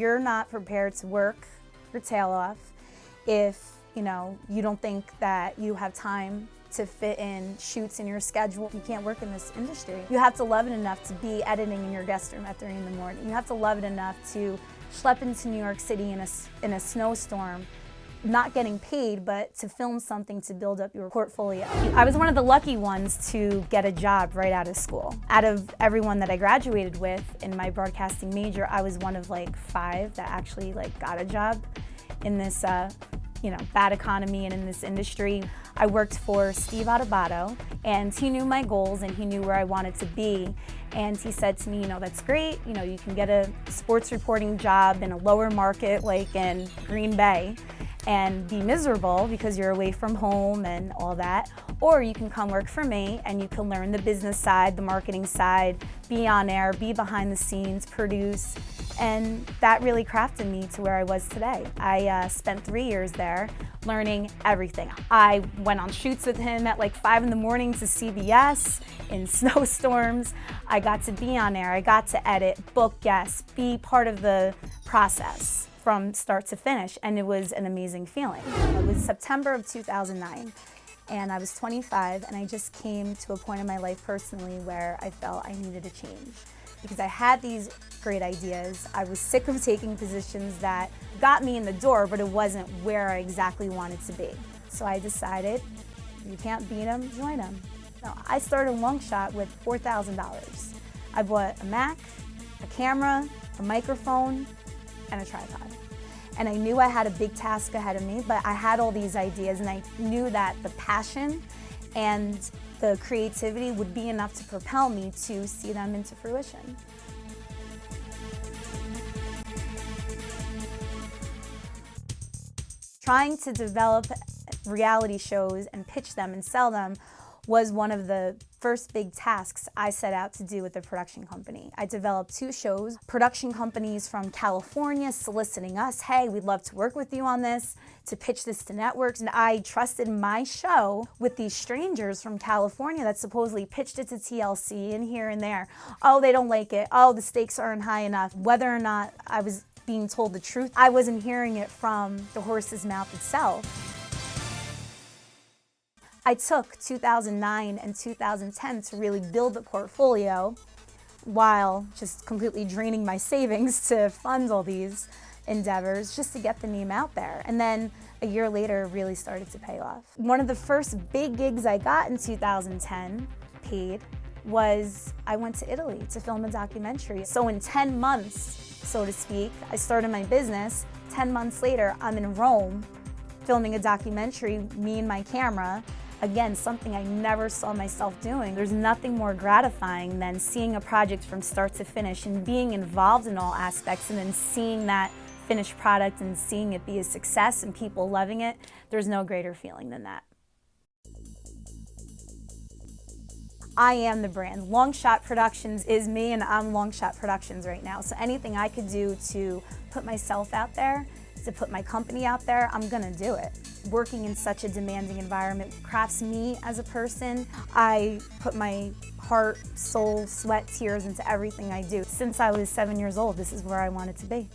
you're not prepared to work your tail off, if you don't think that you have time to fit in shoots in your schedule, you can't work in this industry. You have to love it enough to be editing in your guest room at 3 in the morning. You have to love it enough to schlep into New York City in a snowstorm, not getting paid, but to film something to build up your portfolio. I was one of the lucky ones to get a job right out of school. Out of everyone that I graduated with in my broadcasting major, I was one of like 5 that actually got a job in this bad economy and in this industry. I worked for Steve Adubato, and he knew my goals and he knew where I wanted to be. And he said to me, that's great, you can get a sports reporting job in a lower market like in Green Bay and be miserable because you're away from home and all that. Or you can come work for me and you can learn the business side, the marketing side, be on air, be behind the scenes, produce. And that really crafted me to where I was today. I spent 3 years there learning everything. I went on shoots with him at 5 in the morning to CBS in snowstorms. I got to be on air, I got to edit, book guests, be part of the process from start to finish, and it was an amazing feeling. It was September of 2009, and I was 25, and I just came to a point in my life personally where I felt I needed a change. Because I had these great ideas. I was sick of taking positions that got me in the door, but it wasn't where I exactly wanted to be. So I decided, you can't beat them, join them. So I started Long Shot with $4,000. I bought a Mac, a camera, a microphone, and a tripod. And I knew I had a big task ahead of me, but I had all these ideas, and I knew that the passion and the creativity would be enough to propel me to see them into fruition. Trying to develop reality shows and pitch them and sell them was one of the first big tasks I set out to do with the production company. I developed 2 shows, production companies from California soliciting us, hey, we'd love to work with you on this, to pitch this to networks. And I trusted my show with these strangers from California that supposedly pitched it to TLC and here and there. Oh, they don't like it. Oh, the stakes aren't high enough. Whether or not I was being told the truth, I wasn't hearing it from the horse's mouth itself. I took 2009 and 2010 to really build the portfolio while just completely draining my savings to fund all these endeavors just to get the name out there. And then a year later, really started to pay off. One of the first big gigs I got in 2010, paid, was I went to Italy to film a documentary. So in 10 months, so to speak, I started my business. 10 months later, I'm in Rome filming a documentary, me and my camera. Again, something I never saw myself doing. There's nothing more gratifying than seeing a project from start to finish and being involved in all aspects and then seeing that finished product and seeing it be a success and people loving it. There's no greater feeling than that. I am the brand. Long Shot Productions is me, and I'm Long Shot Productions right now. So anything I could do to put myself out there, to put my company out there, I'm gonna do it. Working in such a demanding environment crafts me as a person. I put my heart, soul, sweat, tears into everything I do. Since I was 7 years old, this is where I wanted to be.